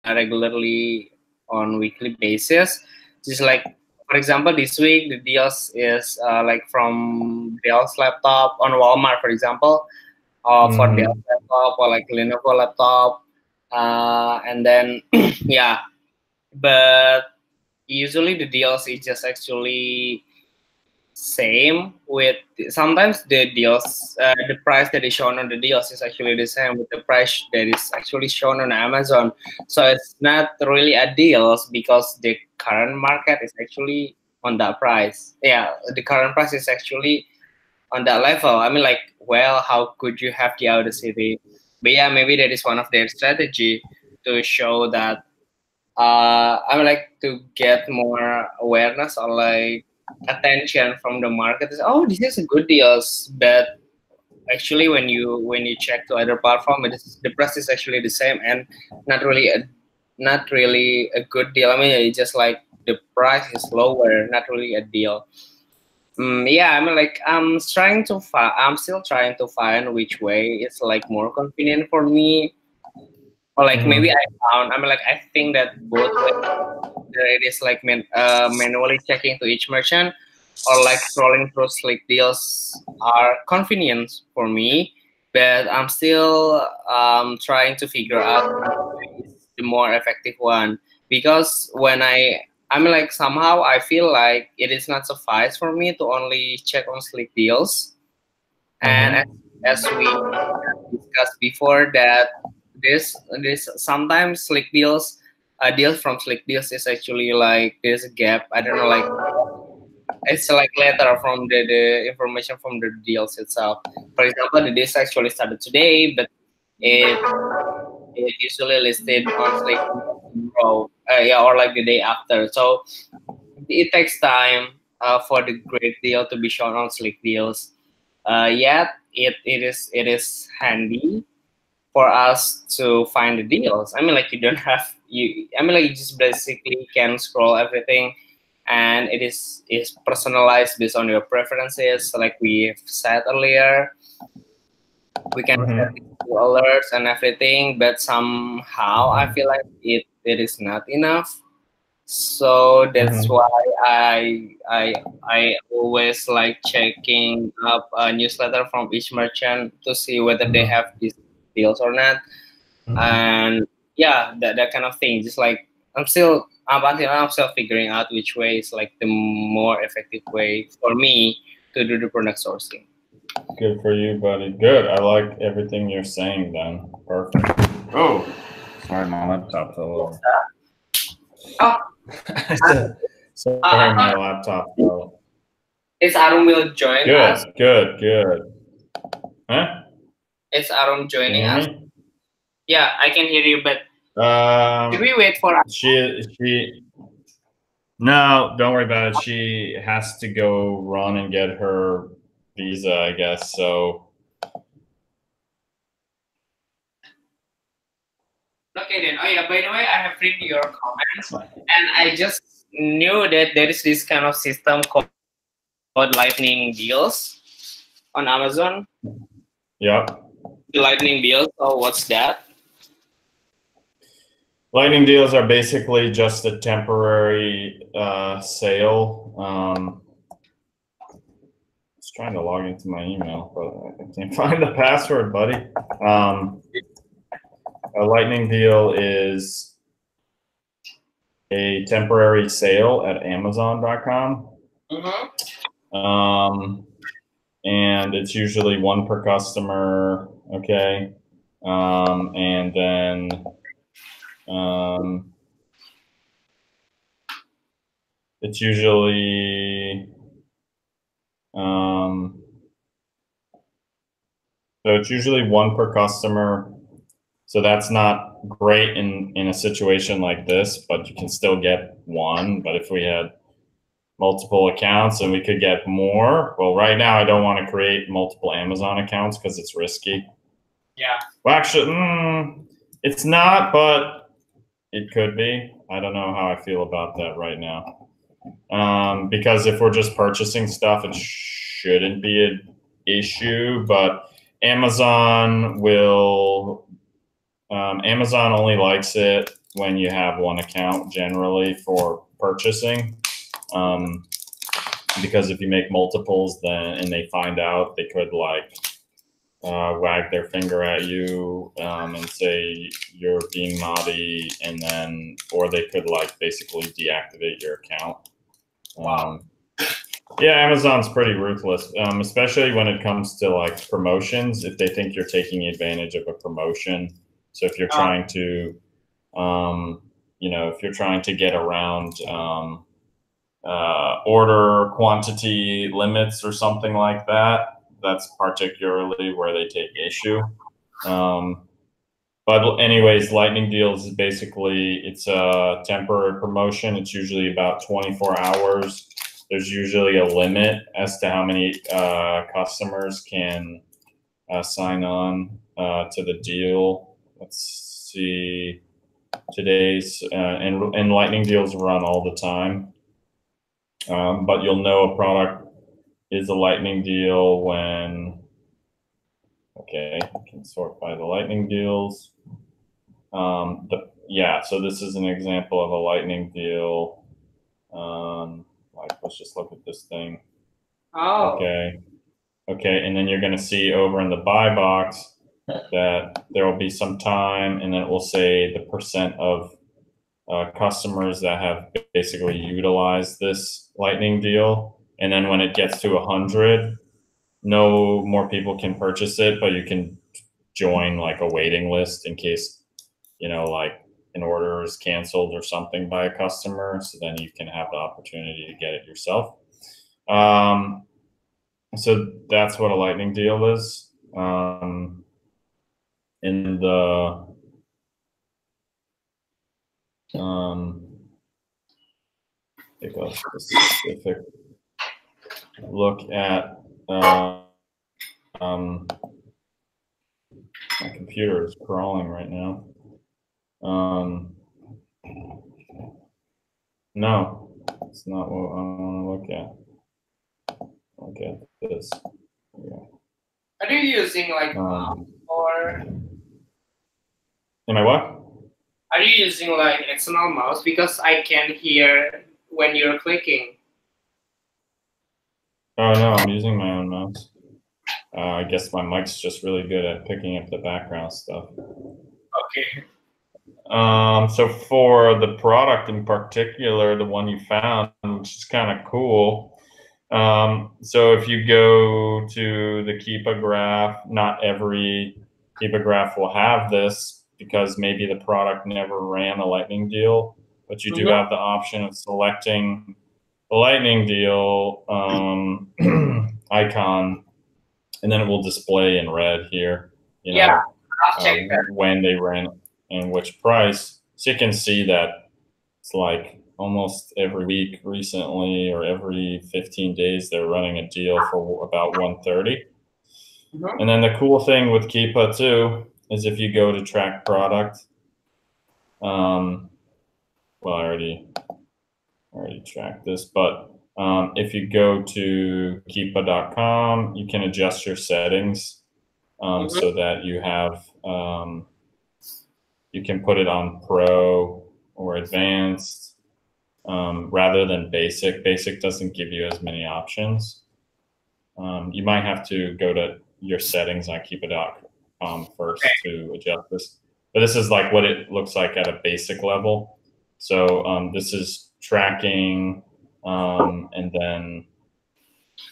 regularly on weekly basis. Just like, for example, this week the deals is like from Dell's laptop on Walmart, for example, or for Dell Mm-hmm. laptop or like Lenovo laptop, and then yeah, but usually the deals is just actually same with sometimes the deals the price that is shown on the deals is actually the same with the price that is actually shown on Amazon, so it's not really a deals because the current market is actually on that price. Yeah, the current price is actually on that level. I mean, like, well, how could you have the audacity? But yeah, maybe that is one of their strategy to show that I mean, like, to get more awareness or like attention from the market. Is, oh, this is a good deals, but actually when you check to other platform, the price is actually the same and not really a not really a good deal. I mean, it's just like the price is lower, not really a deal. Yeah, I mean, like, I'm still trying to find which way it's like more convenient for me, or like maybe Mm-hmm. I mean, like, I think that both ways, whether it is like manually checking to each merchant or like scrolling through Slick deals are convenient for me, but I'm still trying to figure out which way is the more effective one, because I mean, like, somehow I feel like it is not suffice for me to only check on Slick deals, and Mm-hmm. as we discussed before that this sometimes Slick deals deals from Slick deals is actually like there's a gap. I don't know, like it's like letter from the information from the deals itself. For example, the deals actually started today, but it it usually listed on Slick tomorrow, yeah, or like the day after. So it takes time for the great deal to be shown on Slick deals. Yet it is handy for us to find the deals. I mean, like, you don't have you. I mean, like, you just basically can scroll everything, and it is personalized based on your preferences. Like we've said earlier, we can set Mm-hmm. it to alerts and everything, but somehow I feel like it is not enough. So that's Mm-hmm. why I always like checking up a newsletter from each merchant to see whether they Mm-hmm. have these deals or not, Mm-hmm. and yeah, that kind of thing. Just like I'm still up until now, I'm still figuring out which way is like the more effective way for me to do the product sourcing. Good for you, buddy. Good. I like everything you're saying then. Perfect. Oh, sorry, my laptop fell What's over. that? Oh, I said, sorry, I my thought laptop fell. is Arum will join us. Good, good, good. Huh? Is Arum Can you joining hear us? me? Yeah, I can hear you, but should we Um, wait for? she, no, don't worry about it. She has to go run and get her visa, I guess. So, Okay then. Oh yeah, by the way, I have read your comments, and I just knew that there is this kind of system called Lightning Deals on Amazon. yep. The Lightning Deals. Oh, what's that? Lightning deals are basically just a temporary sale. I was trying to log into my email, but I can't find the password, buddy. A lightning deal is a temporary sale at Amazon.com. Mm-hmm. And it's usually one per customer. Okay. And then it's usually so it's usually one per customer. So that's not great in a situation like this, but you can still get one. But if we had multiple accounts and we could get more, well, right now I don't want to create multiple Amazon accounts because it's risky. Yeah. Well, actually, it's not, but it could be. I don't know how I feel about that right now. Because if we're just purchasing stuff, it shouldn't be an issue. But Amazon will. Amazon only likes it when you have one account generally for purchasing. Because if you make multiples, then and they find out, they could like wag their finger at you and say you're being naughty, and then or they could like basically deactivate your account. Yeah, Amazon's pretty ruthless, especially when it comes to like promotions. If they think you're taking advantage of a promotion, so if you're trying to, if you're trying to get around order quantity limits or something like that, that's particularly where they take issue. But anyways, Lightning Deals is basically, it's a temporary promotion. It's usually about 24 hours. There's usually a limit as to how many customers can sign on to the deal. Let's see, today's, and Lightning Deals run all the time. But you'll know a product is a Lightning Deal when, okay, you can sort by the Lightning Deals. So this is an example of a Lightning Deal. Like, let's just look at this thing. Oh. Okay, and then you're going to see over in the buy box that there will be some time, and then it will say the percent of customers that have basically utilized this Lightning Deal. And then when it gets to 100, no more people can purchase it, but you can join like a waiting list in case, like an order is canceled or something by a customer. So then you can have the opportunity to get it yourself. So that's what a Lightning Deal is. In the take a specific look at my computer is crawling right now. No, it's not what I want to look at. Okay, this. Yeah. Are you using like or Am I what? are you using like external mouse? Because I can't hear when you're clicking. Oh no, I'm using my own mouse. I guess my mic's just really good at picking up the background stuff. Okay. So for the product in particular, the one you found, which is kind of cool. So if you go to the Keepa graph, not every Keepa graph will have this because maybe the product never ran a Lightning Deal, but you do have the option of selecting the Lightning Deal icon, and then it will display in red here, when they ran and which price. So you can see that it's like almost every week recently or every 15 days they're running a deal for about 130. And then the cool thing with Keepa too is if you go to track product, well, I already tracked this, but if you go to Keepa.com, you can adjust your settings so that you have you can put it on Pro or Advanced rather than Basic. Basic doesn't give you as many options. You might have to go to your settings on Keepa.com first to adjust this. But this is like what it looks like at a basic level. So this is tracking, and then,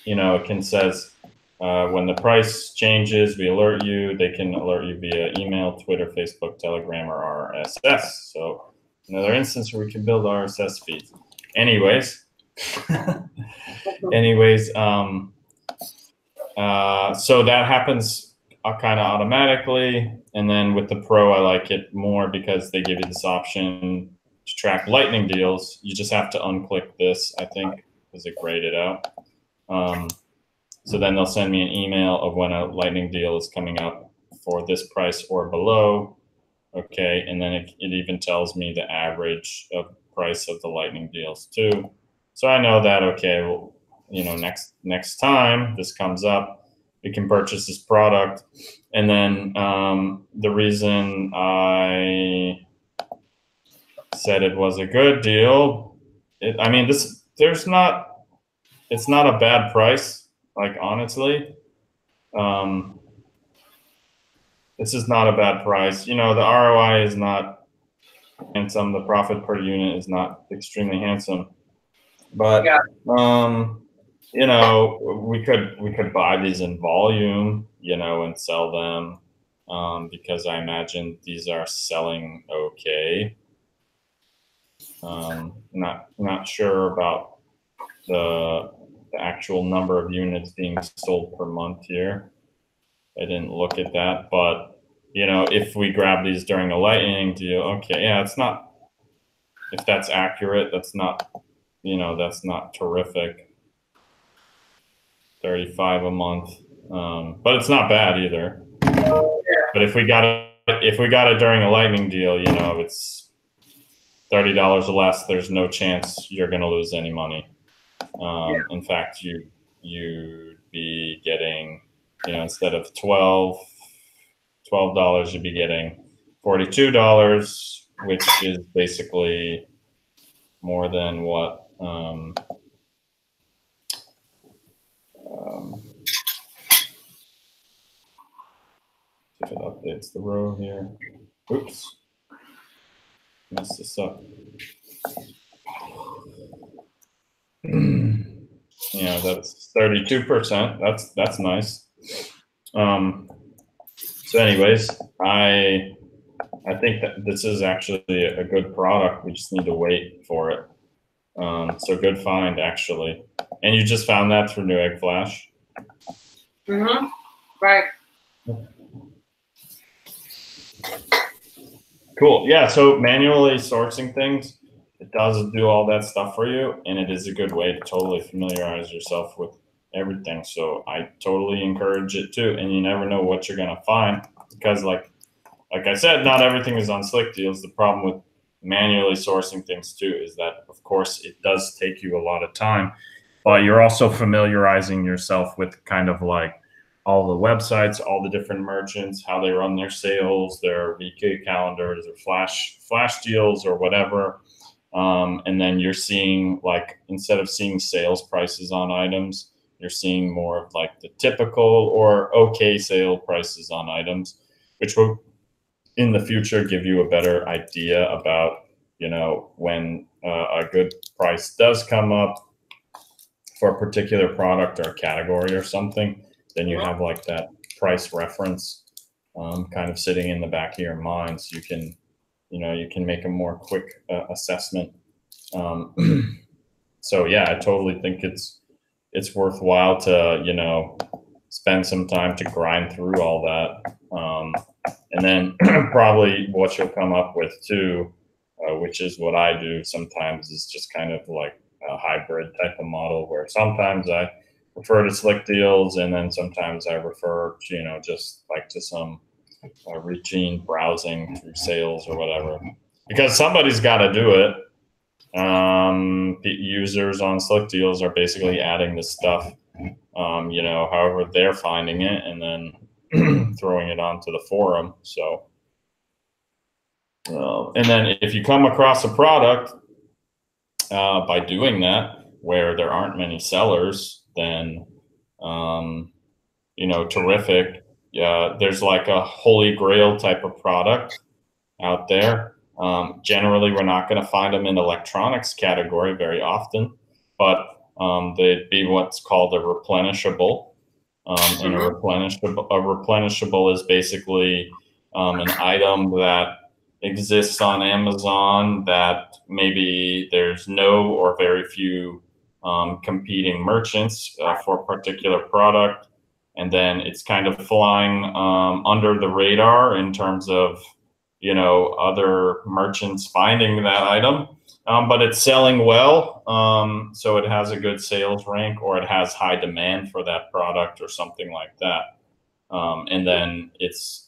it can says, when the price changes, we alert you. They can alert you via email, Twitter, Facebook, Telegram, or RSS. So another instance where we can build RSS feeds. Anyways, so that happens kind of automatically. And then with the Pro, I like it more because they give you this option to track Lightning Deals. You just have to unclick this, I think, because it grayed it out. So then they'll send me an email of when a Lightning Deal is coming up for this price or below. Okay, and then it even tells me the average of price of the Lightning Deals too. So I know that, okay, well, next time this comes up, we can purchase this product. And then the reason I said it was a good deal. I mean, it's not a bad price. Like honestly, this is not a bad price. You know, the ROI is not handsome. The profit per unit is not extremely handsome, but Yeah. you know, we could buy these in volume, you know, and sell them because I imagine these are selling okay. Not sure about the actual number of units being sold per month here. I didn't look at that, but you know, if we grab these during a lightning deal, okay, yeah, it's not. If that's accurate, that's not, you know, that's not terrific. 35 a month, but it's not bad either. But if we got it during a lightning deal, you know, it's $30 less. There's no chance you're going to lose any money. In fact, you'd be getting, you know, instead of $12, you'd be getting $42, which is basically more than what if it updates the row here. Oops, messed this up. Yeah, that's 32%. That's nice. So anyways, I think that this is actually a good product. We just need to wait for it. So good find, actually. And you just found that through Newegg Flash? Mm-hmm. Right. Cool. Yeah, so manually sourcing things, it does do all that stuff for you, and it is a good way to totally familiarize yourself with everything. So I totally encourage it too. And you never know what you're going to find because like I said, not everything is on Slick Deals. The problem with manually sourcing things too is that, of course, it does take you a lot of time, but you're also familiarizing yourself with kind of like all the websites, all the different merchants, how they run their sales, their VK calendars, or flash deals, or whatever. And then you're seeing, like, instead of seeing sales prices on items, you're seeing more of like the typical or okay sale prices on items, which will in the future give you a better idea about, you know, when a good price does come up for a particular product or category or something, then you have like that price reference kind of sitting in the back of your mind, so you can, you know, you can make a more quick assessment. So yeah, I totally think it's worthwhile to, you know, spend some time to grind through all that. And then probably what you'll come up with too, which is what I do sometimes, is just kind of like a hybrid type of model where sometimes I refer to Slick Deals and then sometimes I refer to, you know, just like to some routine browsing through sales or whatever, because somebody's got to do it. The users on Slick Deals are basically adding this stuff, you know, however they're finding it, and then throwing it onto the forum. So, and then if you come across a product by doing that where there aren't many sellers, then you know, terrific. Yeah, there's like a holy grail type of product out there. Generally, we're not going to find them in electronics category very often, but they'd be what's called a replenishable. And a replenishable is basically an item that exists on Amazon that maybe there's no or very few competing merchants for a particular product. And then it's kind of flying under the radar in terms of, you know, other merchants finding that item, but it's selling well. So it has a good sales rank, or it has high demand for that product or something like that. And then it's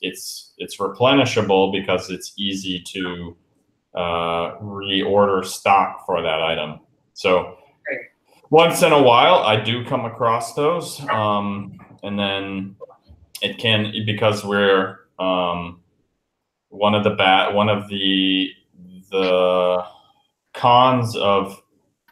replenishable because it's easy to reorder stock for that item. So once in a while, I do come across those, and then it can, because we're one of the the cons of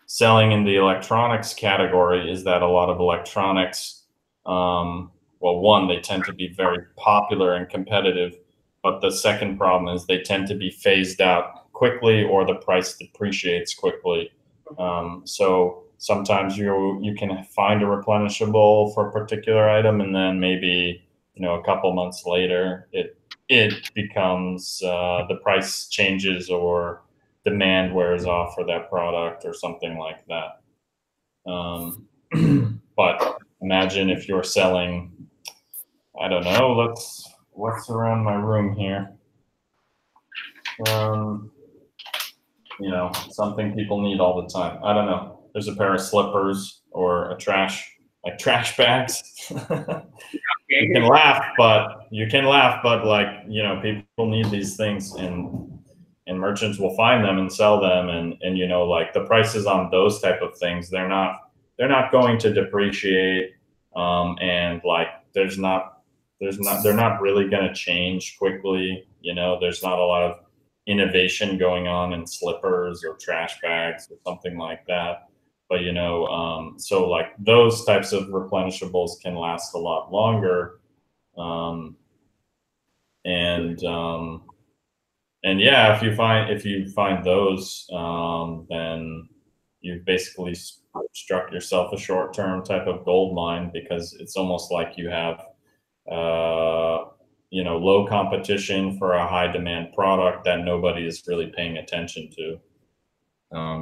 selling in the electronics category is that a lot of electronics, well, one, they tend to be very popular and competitive, but the second problem is they tend to be phased out quickly or the price depreciates quickly. So sometimes you can find a replenishable for a particular item, and then maybe a couple months later it becomes the price changes or demand wears off for that product or something like that. But imagine if you're selling, I don't know, what's around my room here? Something people need all the time. I don't know. There's a pair of slippers or trash bags. You can laugh, but people need these things, and merchants will find them and sell them, and like the prices on those type of things, they're not going to depreciate, and like they're not really going to change quickly. There's not a lot of innovation going on in slippers or trash bags or something like that. But so like those types of replenishables can last a lot longer, and yeah, if you find those, then you've basically struck yourself a short-term type of gold mine, because it's almost like you have low competition for a high demand product that nobody is really paying attention to.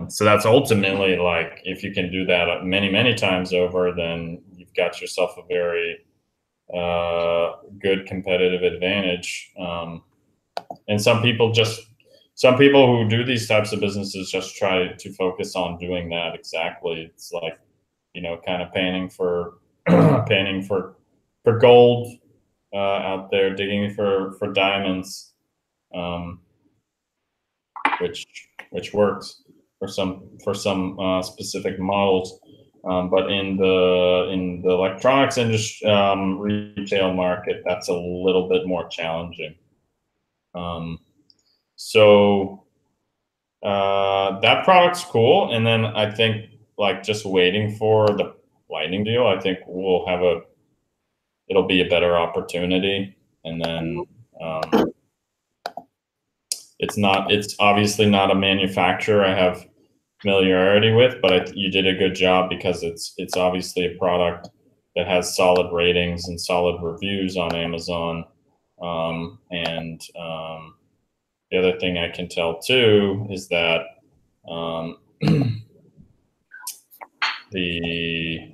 So that's ultimately, like, if you can do that many times over, then you've got yourself a very good competitive advantage. And some people who do these types of businesses just try to focus on doing that exactly. It's like, kind of panning for gold out there, digging for diamonds, which works for some specific models. But in the electronics industry, retail market, that's a little bit more challenging. So that product's cool, and then I think, like, just waiting for the Lightning deal, I think it'll be a better opportunity, and then it's obviously not a manufacturer I have familiarity with, but you did a good job, because it's obviously a product that has solid ratings and solid reviews on Amazon. And the other thing I can tell too is that the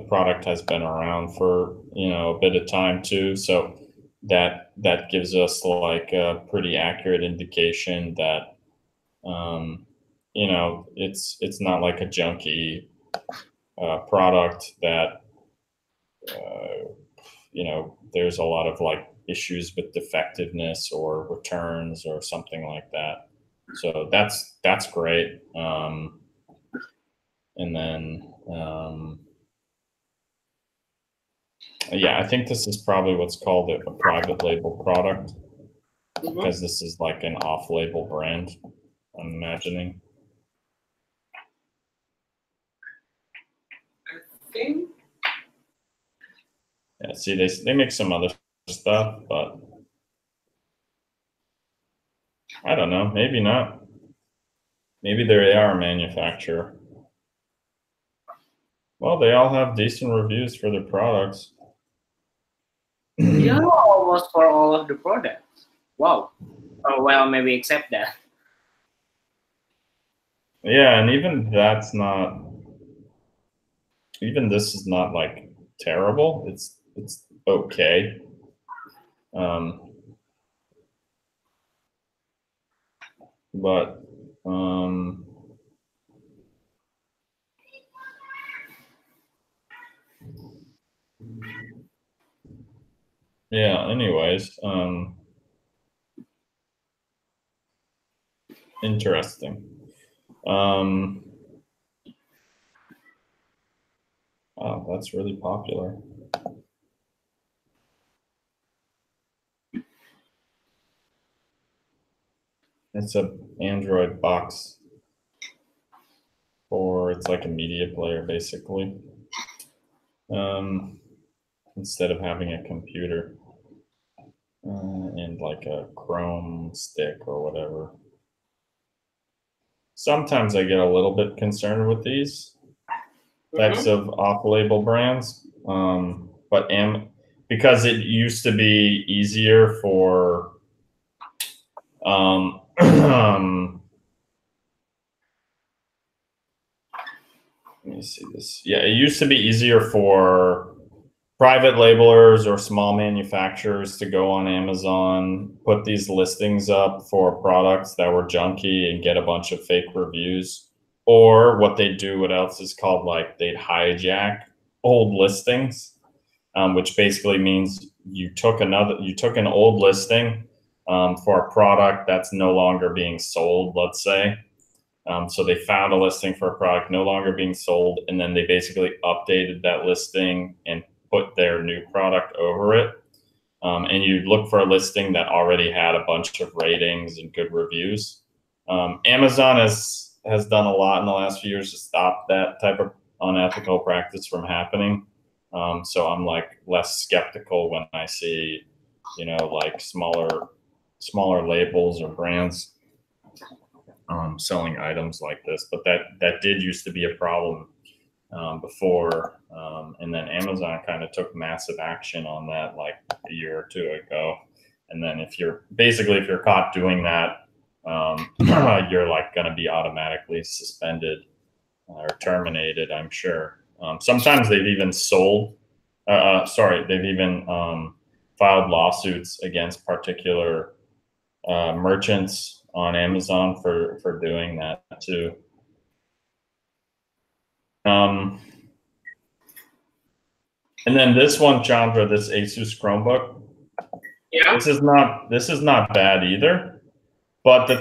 product has been around for a bit of time too, so that gives us like a pretty accurate indication that it's not like a junky product that there's a lot of like issues with defectiveness or returns or something like that. So that's great. And then yeah, I think this is probably what's called a private label product, because this is like an off-label brand, I'm imagining. I think. Yeah, see, they make some other stuff, but I don't know, maybe not. Maybe they are a manufacturer. Well, they all have decent reviews for their products. Yeah, almost for all of the products. Wow. Oh, well, maybe except that. Yeah, and even this is not like terrible. It's okay. But yeah, anyways, interesting. Oh, that's really popular. It's a Android box it's like a media player basically. Instead of having a computer and like a Chrome stick or whatever. Sometimes I get a little bit concerned with these types of off-label brands, but because it used to be easier for let me see this. Yeah, it used to be easier for private labelers or small manufacturers to go on Amazon, put these listings up for products that were junky and get a bunch of fake reviews. Or what they do, what else is called, like they'd hijack old listings, which basically means you took an old listing for a product that's no longer being sold, let's say. So they found a listing for a product no longer being sold, and then they basically updated that listing and put their new product over it. And you look for a listing that already had a bunch of ratings and good reviews. Amazon has done a lot in the last few years to stop that type of unethical practice from happening. So I'm like less skeptical when I see, like smaller labels or brands selling items like this. But that did used to be a problem before, and then Amazon kind of took massive action on that like a year or two ago. And then if you're caught doing that, you're like going to be automatically suspended or terminated, I'm sure. Sometimes they've even they've even filed lawsuits against particular merchants on Amazon for doing that too. And then this one, Chandra, this Asus Chromebook. Yeah. This is not bad either. But the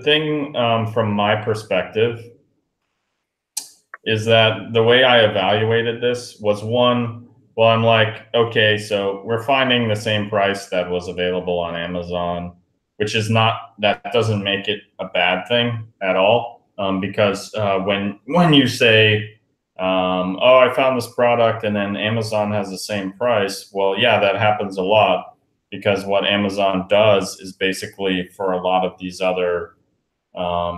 thing from my perspective is that the way I evaluated this was one, well, I'm like, okay, so we're finding the same price that was available on Amazon, which is that doesn't make it a bad thing at all. Because when you say, oh, I found this product and then Amazon has the same price, well, yeah, that happens a lot, because what Amazon does is basically for a lot of these other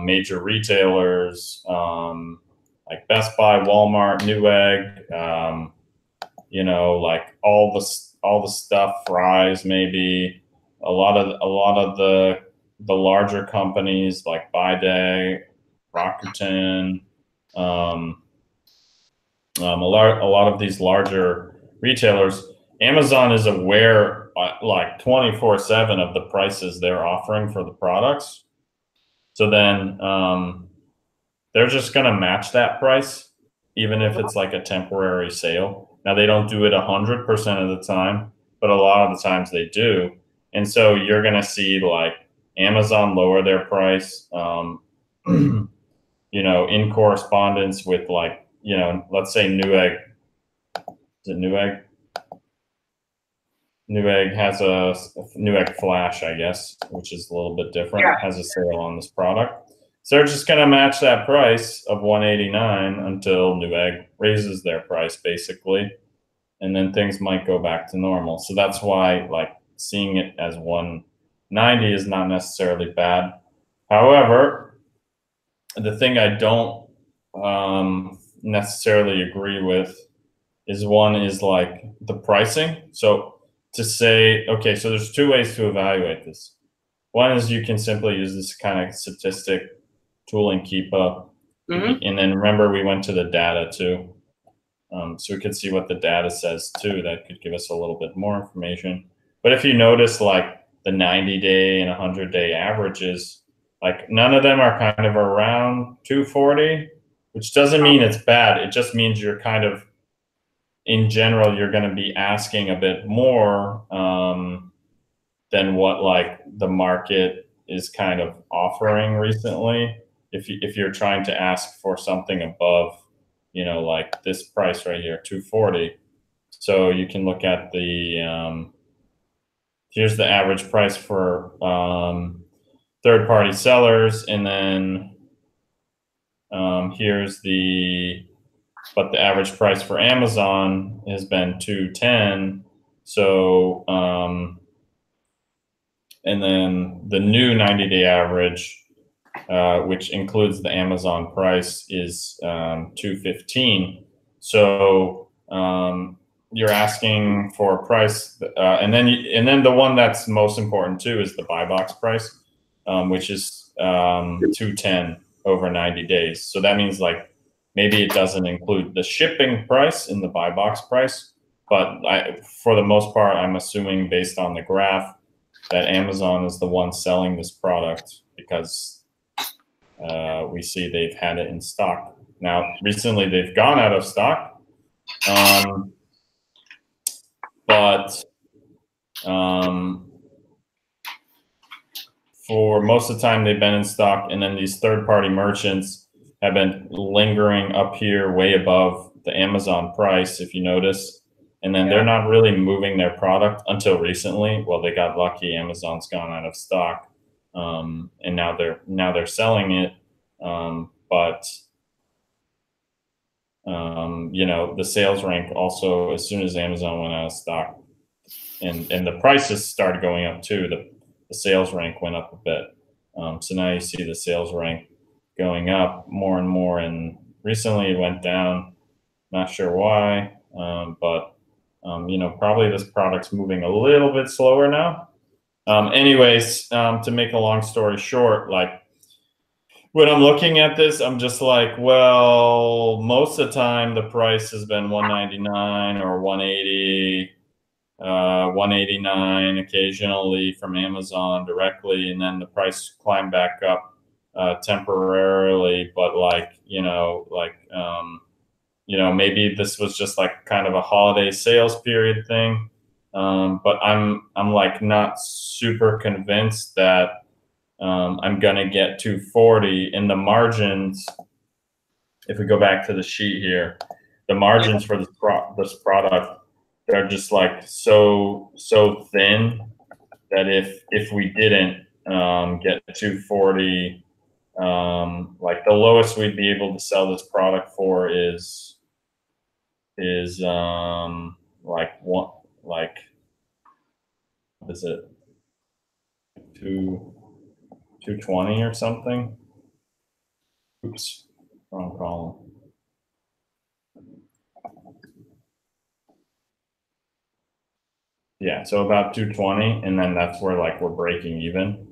major retailers, like Best Buy, Walmart, Newegg, like all the stuff, Fry's, maybe a lot of the larger companies like Baidu, Rakuten, a lot of these larger retailers, Amazon is aware like 24/7 of the prices they're offering for the products. So then they're just going to match that price, even if it's like a temporary sale. Now, they don't do it 100% of the time, but a lot of the times they do. And so you're going to see like Amazon lower their price, in correspondence with like, let's say Newegg. Is it Newegg? Newegg has a Newegg Flash, I guess, which is a little bit different. Yeah. It has a sale on this product. So they're just going to match that price of $189 until Newegg raises their price, basically. And then things might go back to normal. So that's why like seeing it as $190 is not necessarily bad. However, the thing I don't necessarily agree with is like the pricing. So to say, okay, so there's two ways to evaluate this. One is you can simply use this kind of statistic tool in Keepa. And then remember, we went to the data too. So we could see what the data says too. That could give us a little bit more information. But if you notice like the 90-day and 100-day averages, like none of them are kind of around 240, which doesn't mean it's bad. It just means you're kind of, in general, you're going to be asking a bit more than what like the market is kind of offering recently. If you're trying to ask for something above, like this price right here, 240. So you can look at the here's the average price for third-party sellers, and then here's but the average price for Amazon has been 210. So, and then the new 90-day average, which includes the Amazon price, is 215. So you're asking for a price, and then the one that's most important too is the buy box price, which is 210 over 90 days. So that means like maybe it doesn't include the shipping price in the buy box price, but for the most part, I'm assuming based on the graph that Amazon is the one selling this product because we see they've had it in stock. Now, recently they've gone out of stock, but for most of the time they've been in stock, and then these third-party merchants have been lingering up here way above the Amazon price, if you notice. And then they're not really moving their product until recently. Well, they got lucky. Amazon's gone out of stock, and now they're selling it. But you know, the sales rank also, as soon as Amazon went out of stock, and the prices started going up too, the sales rank went up a bit. So now you see the sales rank going up more and more, and recently it went down. Not sure why, but you know, probably this product's moving a little bit slower now. Anyways, to make a long story short, like when I'm looking at this, I'm just like, well, most of the time the price has been 199 or 180, 189 occasionally from Amazon directly, and then the price climbed back up temporarily, but like, you know, maybe this was just like kind of a holiday sales period thing. But I'm like not super convinced that I'm gonna get 240 in the margins. If we go back to the sheet here, the margins for this product, they're just like so thin that if we didn't get 240, like the lowest we'd be able to sell this product for is like what is it, 220 or something? Oops, wrong column. Yeah, so about 220, and then that's where like we're breaking even.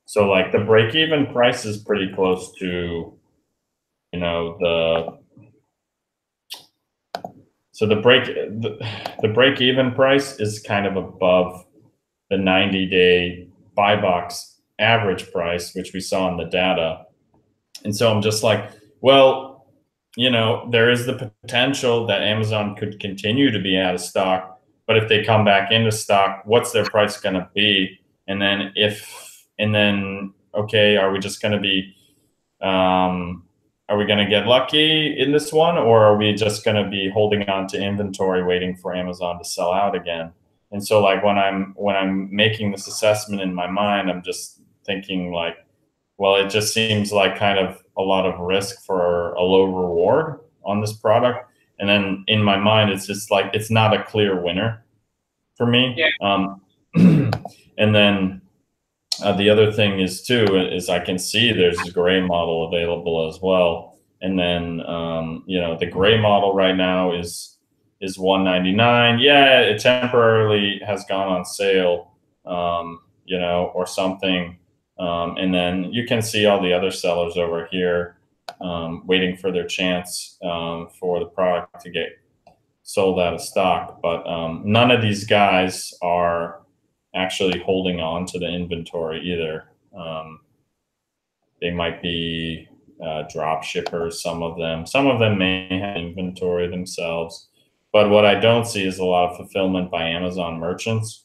So like the break even price is pretty close to, you know, the break even price is kind of above the 90-day buy box average price, which we saw in the data. And so I'm just like, well, you know, there is the potential that Amazon could continue to be out of stock, but if they come back into stock, what's their price going to be? And then okay, are we just going to be, are we going to get lucky in this one, or are we just going to be holding on to inventory waiting for Amazon to sell out again? And so like when I'm making this assessment in my mind, I'm just thinking like, well, it just seems like kind of a lot of risk for a low reward on this product. And then in my mind, it's just like, it's not a clear winner for me. Yeah. And then the other thing is too, is I can see there's a gray model available as well. And then, you know, the gray model right now is 199. Yeah, it temporarily has gone on sale, you know, or something. And then you can see all the other sellers over here waiting for their chance for the product to get sold out of stock. But none of these guys are actually holding on to the inventory either. They might be drop shippers, some of them may have inventory themselves. But what I don't see is a lot of fulfillment by Amazon merchants.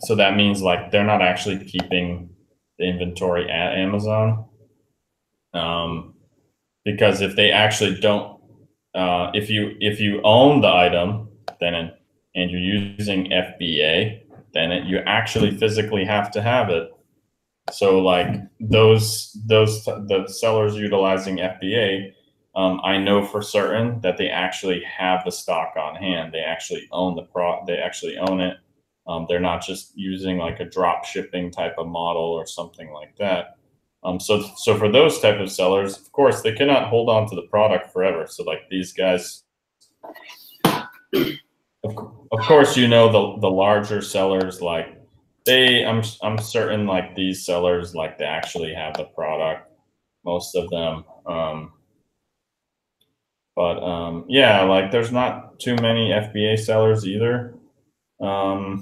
So that means like they're not actually keeping the inventory at Amazon. Because if they actually don't, if you own the item, then and you're using FBA, then you actually physically have to have it. So like the sellers utilizing FBA, I know for certain that they actually have the stock on hand. They actually own they actually own it. They're not just using like a drop shipping type of model or something like that. So for those type of sellers, of course, they cannot hold on to the product forever. So like these guys, of course, you know, the larger sellers, like I'm certain like these sellers, like they actually have the product, most of them. Yeah, like there's not too many FBA sellers either. I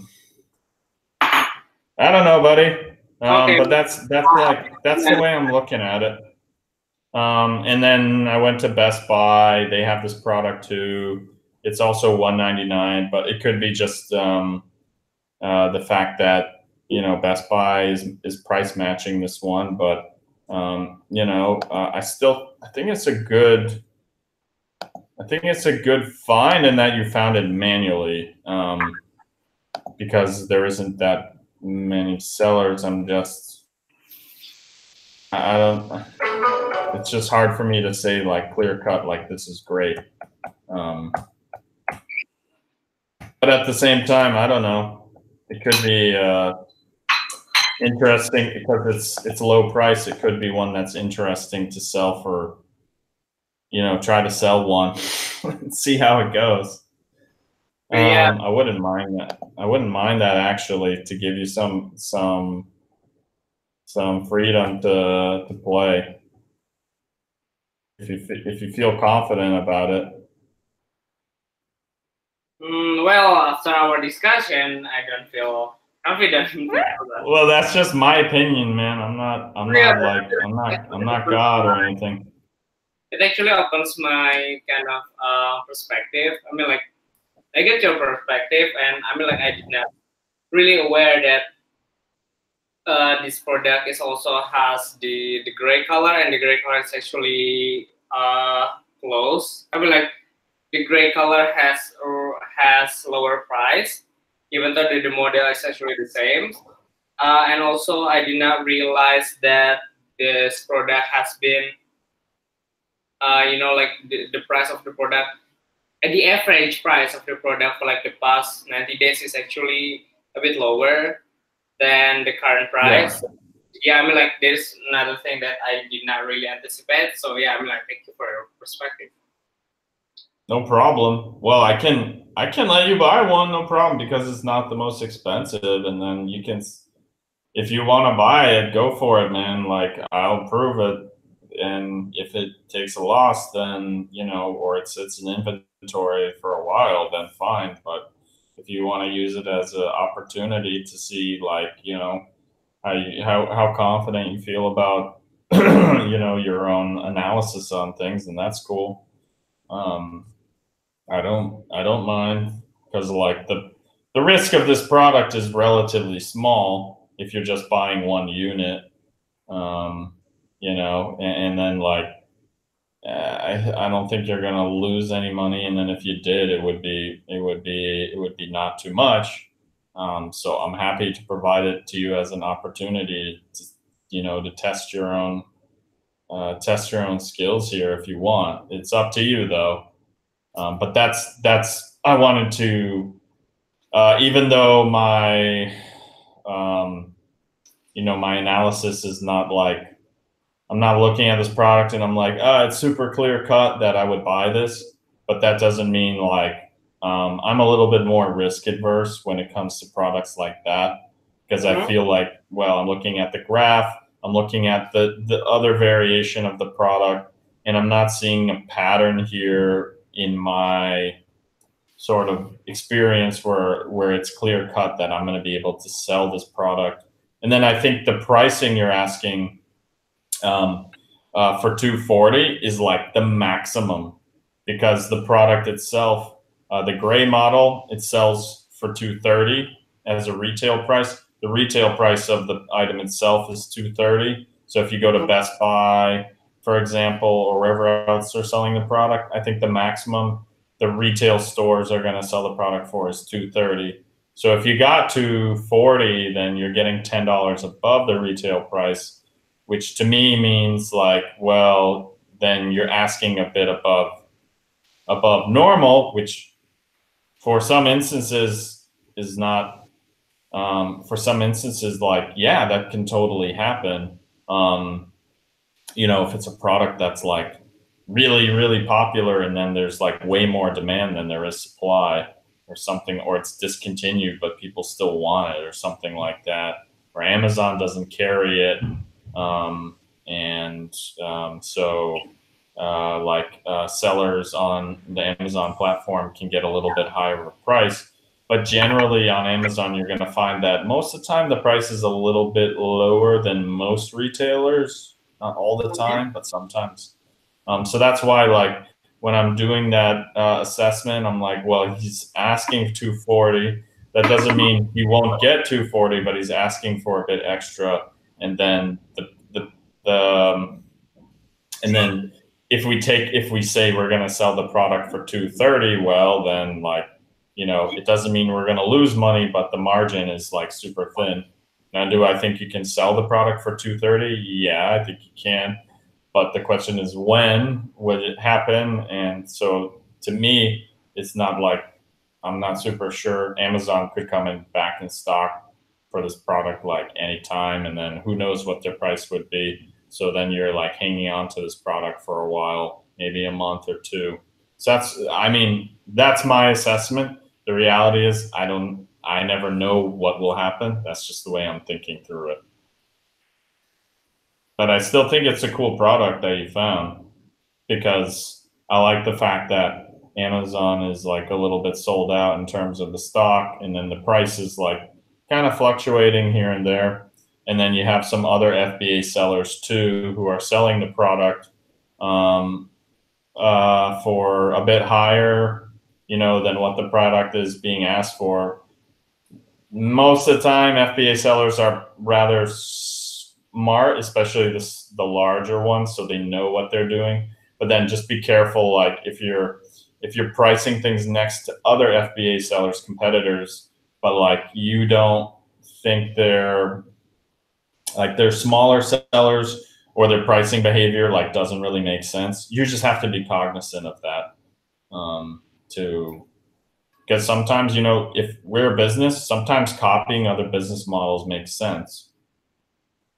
don't know, buddy. Okay. But that's the way I'm looking at it. And then I went to Best Buy. They have this product too. It's also $199, but it could be just the fact that Best Buy is price matching this one. But I think it's a good. I think it's a good find in that you found it manually, because there isn't that many sellers. I don't. It's just hard for me to say like clear cut, like this is great. But at the same time, I don't know. It could be interesting because it's low price. It could be one that's interesting to sell for. Try to sell one and see how it goes. Yeah. I wouldn't mind that. I wouldn't mind that actually, to give you some freedom to play if you feel confident about it. Well, after our discussion, I don't feel confident. Well, that's just my opinion, man. I'm not God or anything. It actually opens my kind of perspective. I mean, like, I get your perspective, and I mean, like, I did not really aware that this product is also has the gray color, and the gray color is actually close. I mean, like, the gray color has lower price, even though the model is actually the same. And also, I did not realize that this product has been, like the price of the product, the average price of the product for like the past 90 days is actually a bit lower than the current price. Yeah, I mean, like, there's another thing that I did not really anticipate. So yeah, I mean, like, thank you for your perspective. No problem. Well, I can let you buy one, no problem, because it's not the most expensive, and then you can, if you want to buy it, go for it, man. Like, I'll prove it, and if it takes a loss, then or it sits in inventory for a while, then fine. But if you want to use it as an opportunity to see, like, how confident you feel about your own analysis on things, and that's cool. I don't mind, because like the risk of this product is relatively small if you're just buying one unit, and then like I don't think you're gonna lose any money, and then if you did, it would be not too much. So I'm happy to provide it to you as an opportunity to to test your own skills here if you want. It's up to you though. But that's I wanted to, even though my my analysis is not like, I'm not looking at this product and I'm like, it's super clear cut that I would buy this, but that doesn't mean like I'm a little bit more risk adverse when it comes to products like that, because I feel like, well, I'm looking at the graph, I'm looking at the other variation of the product, and I'm not seeing a pattern here in my sort of experience where it's clear cut that I'm going to be able to sell this product. And then I think the pricing you're asking for 240 is like the maximum, because the product itself, the gray model, it sells for 230 as a retail price. The retail price of the item itself is 230. So if you go to Best Buy, for example, or wherever else they're selling the product, I think the maximum the retail stores are going to sell the product for is 230. So if you got to 40, then you're getting $10 above the retail price, which to me means like, well, then you're asking a bit above normal, which for some instances is not, for some instances, like, yeah, that can totally happen. You know, if it's a product that's like really, really popular and then there's like way more demand than there is supply or something, or it's discontinued, but people still want it or something like that, or Amazon doesn't carry it. Sellers on the Amazon platform can get a little bit higher price. But generally on Amazon, you're going to find that most of the time the price is a little bit lower than most retailers. Not all the time, but sometimes. So that's why, like, when I'm doing that assessment, I'm like, well, he's asking 240. That doesn't mean he won't get 240, but he's asking for a bit extra. And then and then if we say we're going to sell the product for 230, well, then, like, you know, it doesn't mean we're going to lose money, but the margin is like super thin. Now, do I think you can sell the product for 230? Yeah, I think you can. But the question is, when would it happen? And so to me, it's not like, I'm not super sure. Amazon could come in back in stock for this product like anytime, and then who knows what their price would be. So then you're like hanging on to this product for a while, maybe a month or two. So that's my assessment. The reality is I never know what will happen. That's just the way I'm thinking through it. But I still think it's a cool product that you found, because I like the fact that Amazon is like a little bit sold out in terms of the stock, and then the price is like kind of fluctuating here and there. And then you have some other FBA sellers too who are selling the product for a bit higher, you know, than what the product is being asked for. Most of the time, FBA sellers are rather smart, especially the larger ones, so they know what they're doing. But then just be careful, like if you're pricing things next to other FBA sellers, competitors, but like you don't think they're smaller sellers, or their pricing behavior like doesn't really make sense. You just have to be cognizant of that, because sometimes, you know, if we're a business, sometimes copying other business models makes sense.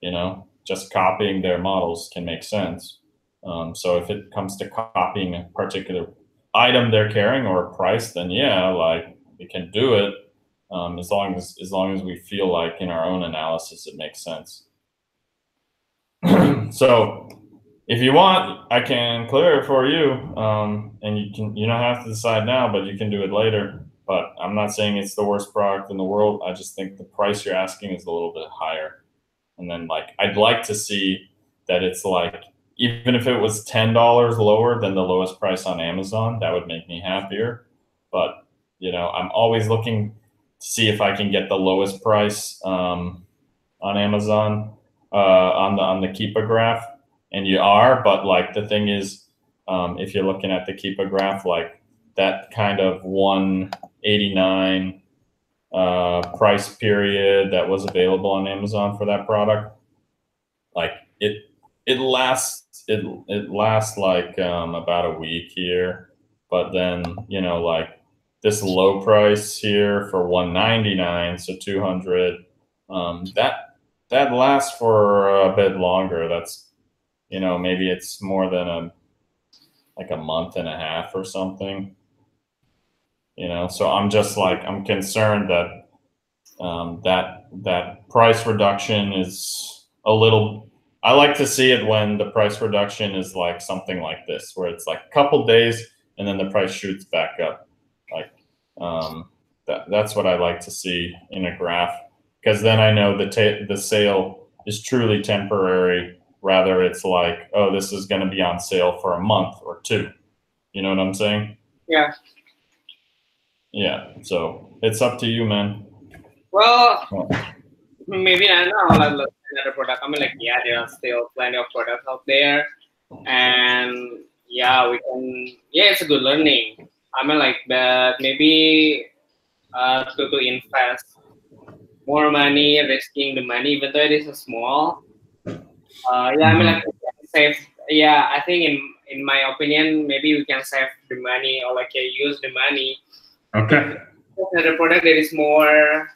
You know, just copying their models can make sense. So if it comes to copying a particular item they're carrying or a price, then yeah, like we can do it, as long as we feel like in our own analysis it makes sense. So if you want, I can clear it for you, and you don't have to decide now, but you can do it later. But I'm not saying it's the worst product in the world. I just think the price you're asking is a little bit higher. And then, like, I'd like to see that it's like, even if it was $10 lower than the lowest price on Amazon, that would make me happier. But, you know, I'm always looking to see if I can get the lowest price on Amazon on the Keepa graph. And you are, but like the thing is, if you're looking at the Keepa graph, like that kind of 189 price period that was available on Amazon for that product, like it lasts like about a week here, but then, you know, like this low price here for 199, so 200, that lasts for a bit longer. That's, you know, maybe it's more than a month and a half or something, you know. So I'm just like, I'm concerned that that price reduction is a little, I like to see it when the price reduction is like something like this, where it's like a couple days and then the price shoots back up. Like that's what I like to see in a graph, because then I know the sale is truly temporary. Rather, it's like, oh, this is going to be on sale for a month or two. You know what I'm saying? Yeah. Yeah. So it's up to you, man. Well, maybe I don't know. Like, look at another product. I mean, like, yeah, there are still plenty of products out there, and yeah, we can. Yeah, it's a good learning. I mean, like, but maybe to invest more money, risking the money, even though it is a small. Yeah, I mean, like we can save. Yeah, I think in my opinion, maybe we can save the money or like use the money. Okay. The product that is more.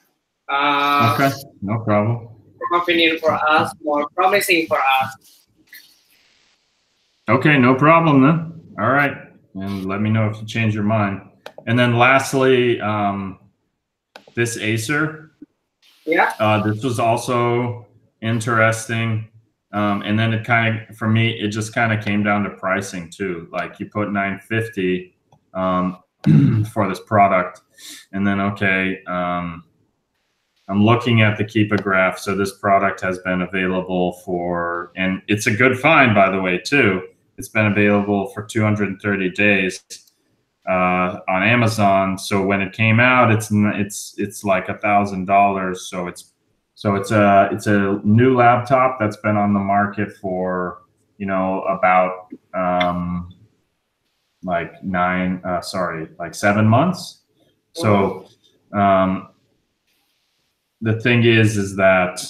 Okay, no problem. Convenient for us, more promising for us. Okay, no problem then. All right, and let me know if you change your mind. And then lastly, this Acer. Yeah. This was also interesting. And then it kind of, for me, it just kind of came down to pricing too. Like you put $950 for this product, and then okay, I'm looking at the Keepa graph. So this product has been available for, and it's a good find, by the way, too. It's been available for 230 days on Amazon. So when it came out, it's like $1,000. So it's a new laptop that's been on the market for, you know, about like 7 months. So the thing is that,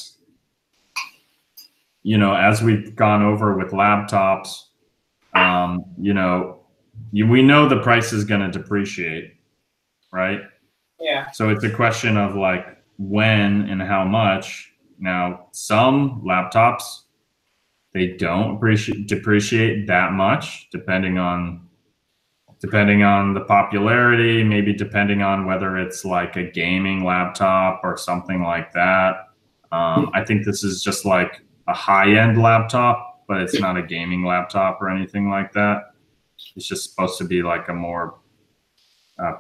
you know, as we've gone over with laptops, you know, we know the price is going to depreciate, right? Yeah. So it's a question of like when and how much. Now, some laptops, they don't depreciate that much, depending on the popularity, maybe depending on whether it's like a gaming laptop or something like that. I think this is just like a high-end laptop, but it's not a gaming laptop or anything like that. It's just supposed to be like a more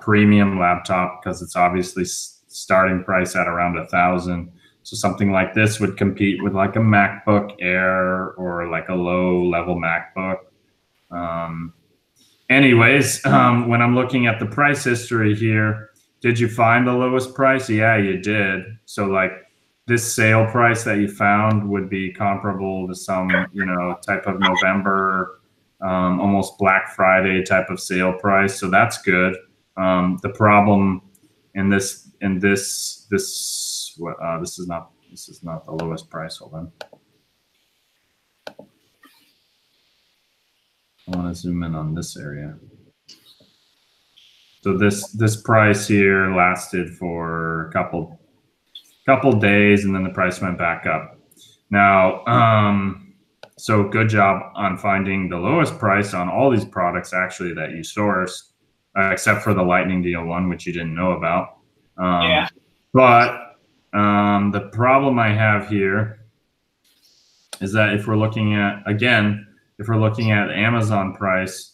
premium laptop because it's obviously starting price at around $1,000. So something like this would compete with like a MacBook Air or like a low-level MacBook. Anyways, when I'm looking at the price history here, did you find the lowest price? Yeah, you did. So like this sale price that you found would be comparable to some, you know, type of November, almost Black Friday type of sale price. So that's good. The problem in this is not the lowest price. Hold on. I want to zoom in on this area. So this price here lasted for a couple days, and then the price went back up. Now, so good job on finding the lowest price on all these products actually that you sourced, except for the Lightning Deal one, which you didn't know about. Yeah. But the problem I have here is that if we're looking at, again, if we're looking at Amazon price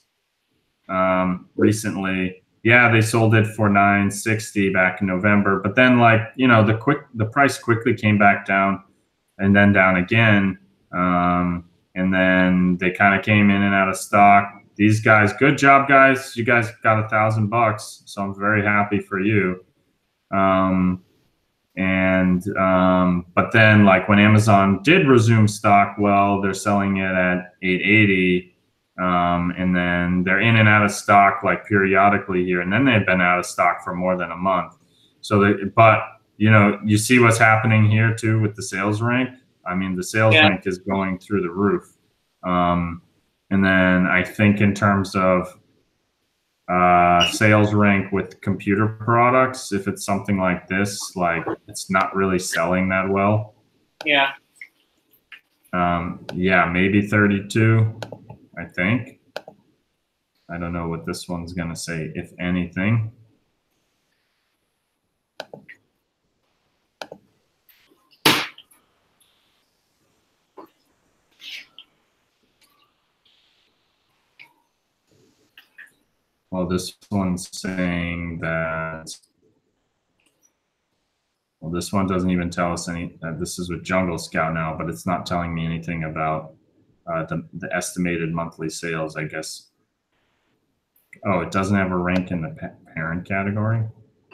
recently, yeah, they sold it for $960 back in November, but then like, you know, the price quickly came back down and then down again. And then they kind of came in and out of stock. These guys, good job, guys. You guys got $1,000, so I'm very happy for you. But then like when Amazon did resume stock, well, they're selling it at $880. And then they're in and out of stock like periodically here, and then they've been out of stock for more than a month. So, but you know, you see what's happening here too with the sales rank. I mean, the sales rank is going through the roof. And then I think in terms of sales rank with computer products, if it's something like this, like it's not really selling that well. Yeah. Yeah, maybe 32. I think. I don't know what this one's going to say, if anything. Well, this one's saying that, well, this one doesn't even tell us any, this is with Jungle Scout now, but it's not telling me anything about the estimated monthly sales, I guess. Oh, it doesn't have a rank in the parent category.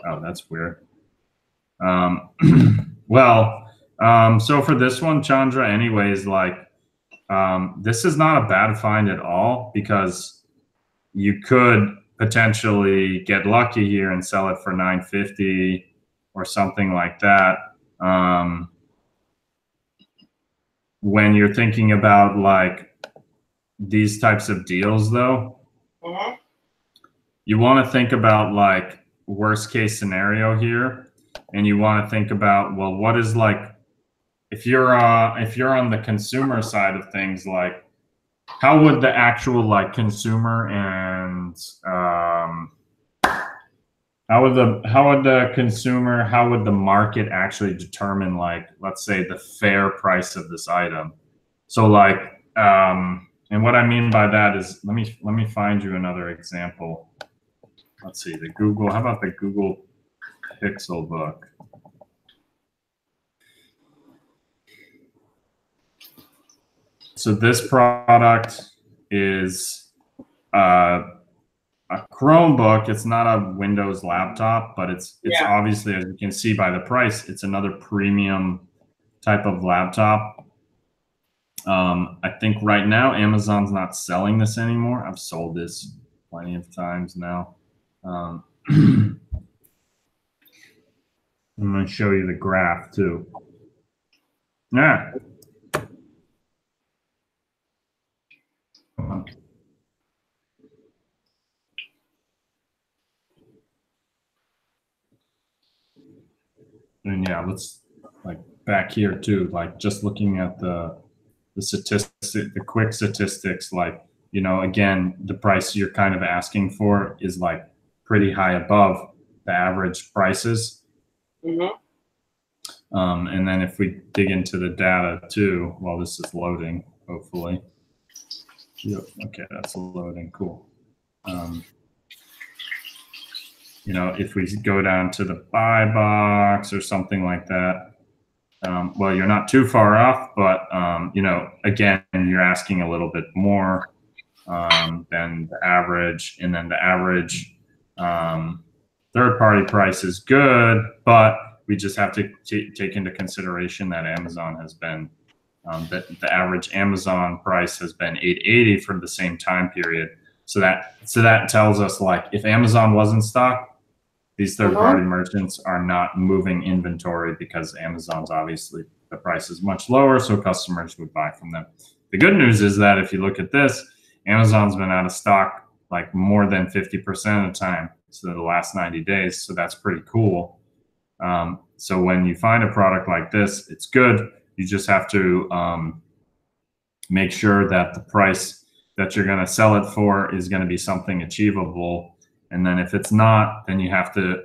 Oh, that's weird. Well, so for this one, Chandra, anyways, like this is not a bad find at all, because you could potentially get lucky here and sell it for 950 or something like that. When you're thinking about like these types of deals though, you want to think about like worst case scenario here, and you want to think about, well, what is like, if you're on the consumer side of things, like how would the actual like consumer and how would the market actually determine, like, let's say, the fair price of this item? So like, and what I mean by that is, let me find you another example. Let's see, how about the Google Pixel book? So this product is a Chromebook. It's not a Windows laptop, but it's obviously, as you can see by the price, it's another premium type of laptop. I think right now Amazon's not selling this anymore. I've sold this plenty of times now. I'm going to show you the graph too. Yeah. And yeah, let's like back here too, like just looking at the quick statistics, like, you know, again, the price you're kind of asking for is like pretty high above the average prices. And then if we dig into the data too, while this is loading, hopefully. Yep. Okay, that's loading. Cool. You know, if we go down to the buy box or something like that, well, you're not too far off, but you know, again, you're asking a little bit more than the average, and then the average third-party price is good, but we just have to take into consideration that Amazon has been that the average Amazon price has been $880 for the same time period. So that tells us, like, if Amazon was in stock, these third-party merchants are not moving inventory because Amazon's obviously the price is much lower, so customers would buy from them. The good news is that if you look at this, Amazon's been out of stock like more than 50% of the time, so the last 90 days. So that's pretty cool. So when you find a product like this, it's good. You just have to make sure that the price that you're going to sell it for is going to be something achievable. And then if it's not, then you have to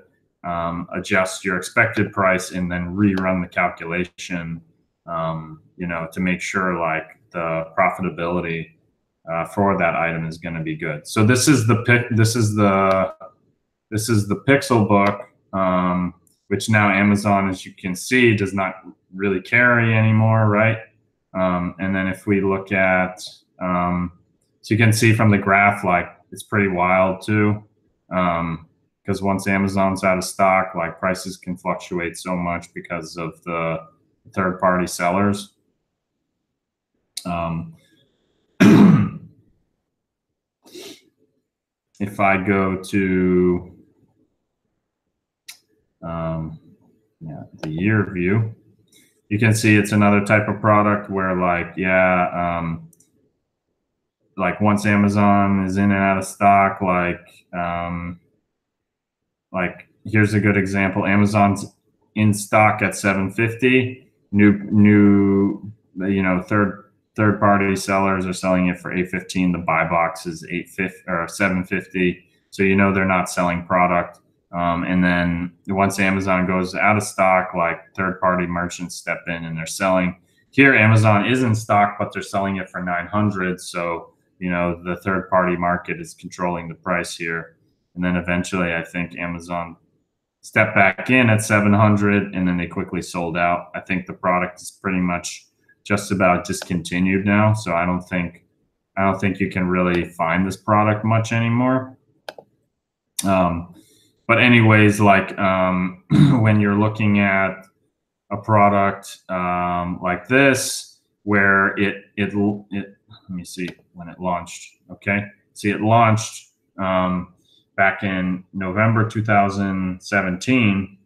adjust your expected price and then rerun the calculation, you know, to make sure like the profitability for that item is going to be good. So this is the Pixel book, which now Amazon, as you can see, does not really carry anymore, right? And then if we look at, so you can see from the graph, like, it's pretty wild too. Because once Amazon's out of stock, like, prices can fluctuate so much because of the third-party sellers. If I go to the year view, you can see it's another type of product where, like, like once Amazon is in and out of stock, like here's a good example. Amazon's in stock at $750. New, you know, third party sellers are selling it for $815. The buy box is $850 or $750. So you know they're not selling product. And then once Amazon goes out of stock, like, third party merchants step in and they're selling. Here, Amazon is in stock, but they're selling it for $900. So, you know, the third party market is controlling the price here. And then eventually, I think Amazon stepped back in at $700, and then they quickly sold out. I think the product is pretty much just about discontinued now. So I don't think you can really find this product much anymore. But anyways, like, when you're looking at a product like this, where it let me see when it launched. Okay, see, it launched back in November 2017,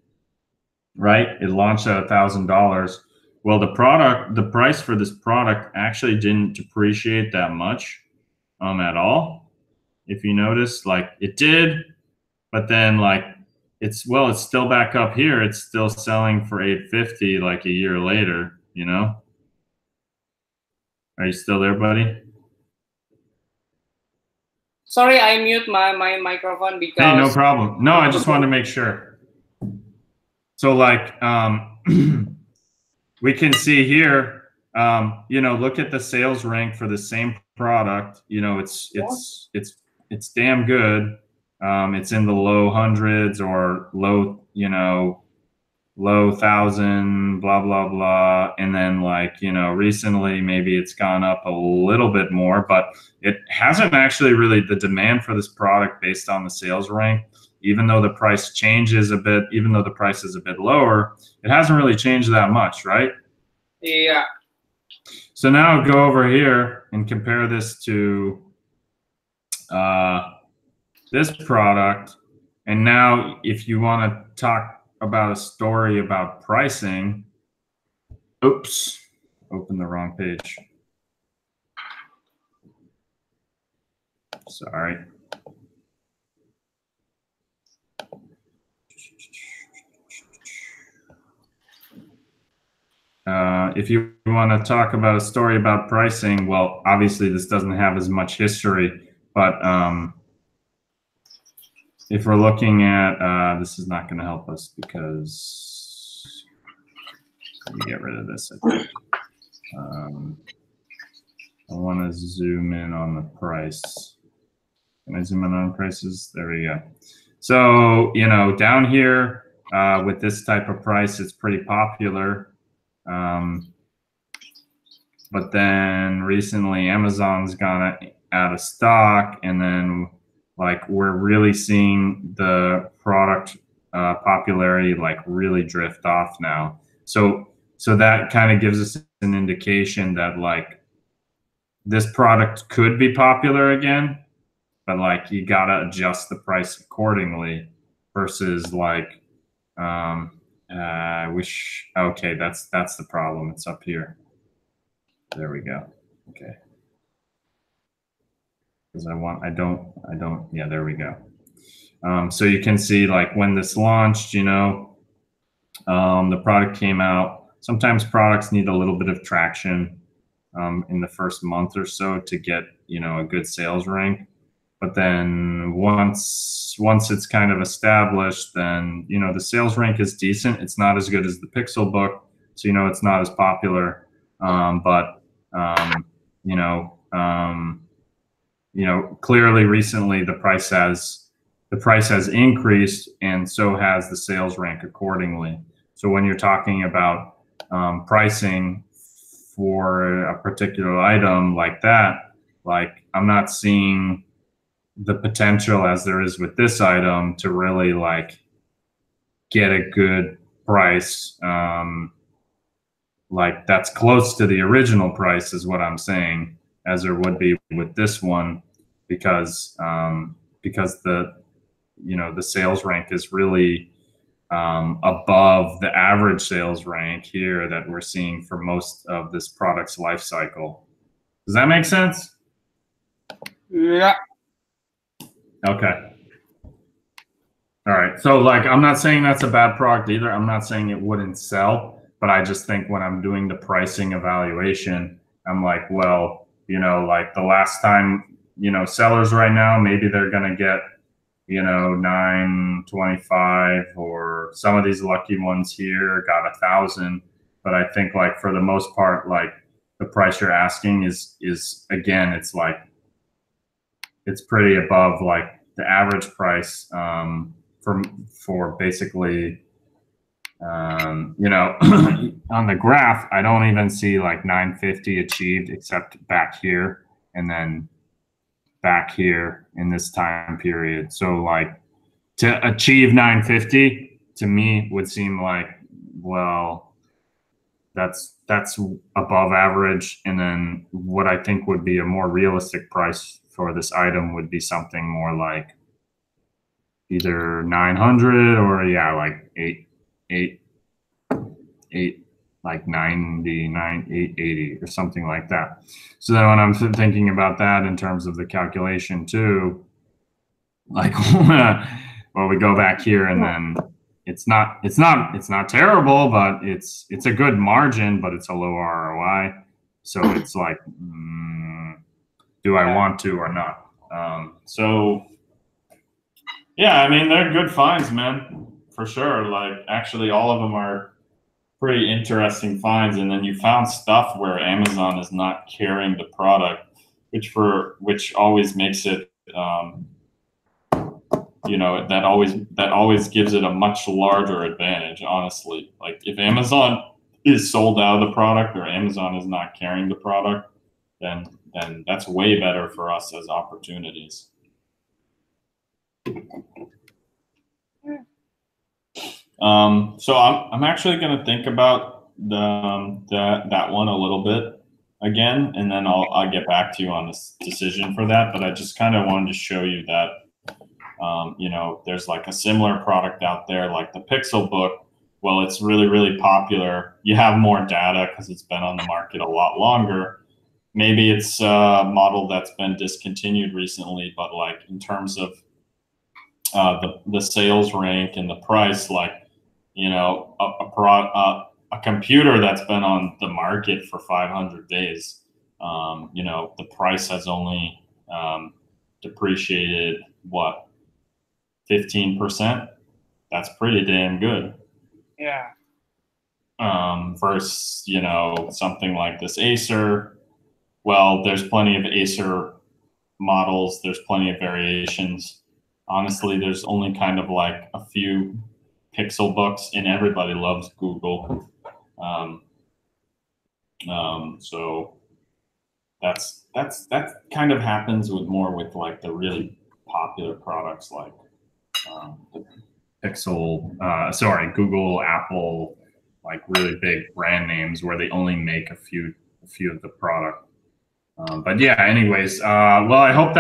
right? It launched at $1,000. Well, the price for this product actually didn't depreciate that much at all. If you notice, like it did, but then like it's still back up here. It's still selling for $850 like a year later, you know? Are you still there, buddy? Sorry, I mute my microphone because. Hey, no problem. No, I just wanted to make sure. So like, we can see here, you know, look at the sales rank for the same product. You know, it's damn good. It's in the low hundreds or low, you know, low thousand, blah, blah, blah. And then like, you know, recently maybe it's gone up a little bit more, but it hasn't actually really the demand for this product based on the sales rank, even though the price changes a bit, even though the price is a bit lower, it hasn't really changed that much, right? Yeah. So now go over here and compare this to this product. And now if you want to talk about a story about pricing, oops, open the wrong page. Sorry. If you want to talk about a story about pricing, well, obviously this doesn't have as much history, but if we're looking at, this is not going to help us because let me get rid of this. I think. I want to zoom in on the price. Can I zoom in on prices? There we go. So, you know, down here with this type of price, it's pretty popular. But then recently Amazon's gone out of stock, and then like we're really seeing the product popularity like really drift off now. So that kind of gives us an indication that like this product could be popular again, but like you gotta adjust the price accordingly versus like I wish, okay, that's the problem. It's up here. There we go. Okay. Because yeah, there we go. So you can see like when this launched, you know, the product came out. Sometimes products need a little bit of traction in the first month or so to get, you know, a good sales rank. But then once it's kind of established, then, you know, the sales rank is decent. It's not as good as the Pixelbook, so, you know, it's not as popular. You know, clearly recently the price has increased, and so has the sales rank accordingly. So when you're talking about pricing for a particular item like that, like I'm not seeing the potential as there is with this item to really like get a good price like that's close to the original price is what I'm saying, as there would be with this one, because the, you know, the sales rank is really above the average sales rank here that we're seeing for most of this product's life cycle. Does that make sense? Yeah. Okay. All right. So like, I'm not saying that's a bad product either. I'm not saying it wouldn't sell, but I just think when I'm doing the pricing evaluation, I'm like, well, you know, like the last time, you know, sellers right now, maybe they're going to get, you know, $925, or some of these lucky ones here got 1,000. But I think like for the most part, like the price you're asking is again, it's like, it's pretty above like the average price for basically, you know, on the graph, I don't even see like 950 achieved except back here and then back here in this time period. So like to achieve 950 to me would seem like, well, that's above average. And then what I think would be a more realistic price for this item would be something more like either 900 or yeah, like 8, like 99, 880 or something like that. So then when I'm thinking about that in terms of the calculation too, like, well, we go back here and then it's not terrible, but it's a good margin, but it's a low ROI. So it's like, do I want to or not? So yeah, I mean, they're good finds, man, for sure. Like, actually, all of them are pretty interesting finds. And then you found stuff where Amazon is not carrying the product, which always makes it, you know, that always gives it a much larger advantage, honestly. Like, if Amazon is sold out of the product or Amazon is not carrying the product, then that's way better for us as opportunities. So I'm actually going to think about that one a little bit again, and then I'll get back to you on this decision for that. But I just kind of wanted to show you that, you know, there's like a similar product out there, like the Pixelbook. Well, it's really, really popular. You have more data because it's been on the market a lot longer. Maybe it's a model that's been discontinued recently, but like in terms of the sales rank and the price, like, you know, a computer that's been on the market for 500 days, you know, the price has only depreciated, what, 15%? That's pretty damn good. Yeah. Versus, you know, something like this Acer. Well, there's plenty of Acer models. There's plenty of variations. Honestly, there's only kind of like a few Pixelbooks, and everybody loves Google. So that kind of happens with like the really popular products like Google, Apple, like really big brand names where they only make a few of the product. But yeah, anyways, well, I hope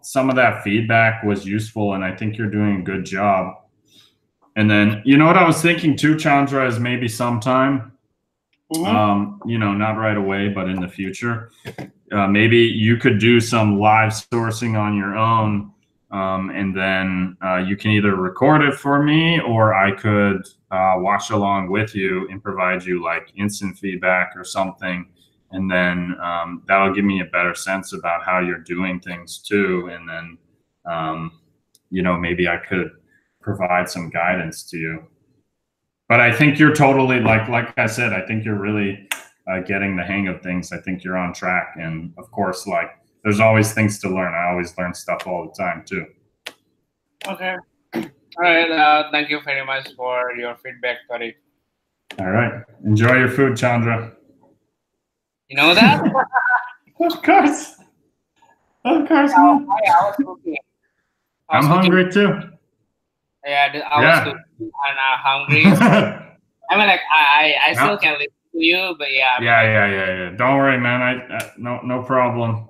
some of that feedback was useful, and I think you're doing a good job. And then, you know what I was thinking too, Chandra, is maybe sometime, you know, not right away, but in the future, maybe you could do some live sourcing on your own, and then you can either record it for me, or I could watch along with you and provide you like instant feedback or something. And then that'll give me a better sense about how you're doing things too. And then, you know, maybe I could provide some guidance to you. But I think you're totally, like I said, I think you're really getting the hang of things. I think you're on track. And of course, like, there's always things to learn. I always learn stuff all the time too. Okay. All right. Thank you very much for your feedback, Tariq. All right. Enjoy your food, Chandra. You know that? Of course. Of course, man. I was cooking. I'm hungry too. Yeah, I was cooking and hungry. I mean, like, I still can listen to you, but yeah. Yeah. Don't worry, man. No problem.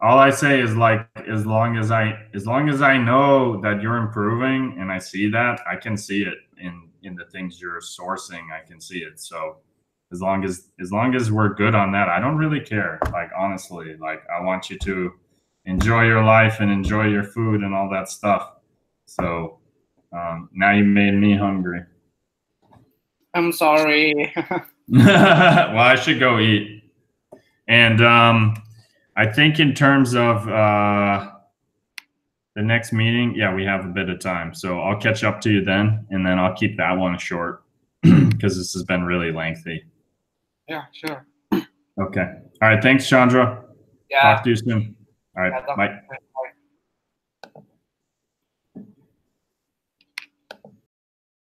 All I say is, like, as long as I know that you're improving and I see that, I can see it in the things you're sourcing. I can see it. So as long as we're good on that, I don't really care. Like, honestly, like, I want you to enjoy your life and enjoy your food and all that stuff. So now you made me hungry. I'm sorry. Well, I should go eat. And I think in terms of the next meeting, yeah, we have a bit of time. So I'll catch up to you then, and then I'll keep that one short because this has been really lengthy. Yeah, sure. Okay. All right. Thanks, Chandra. Yeah. Talk to you soon. All right. Bye.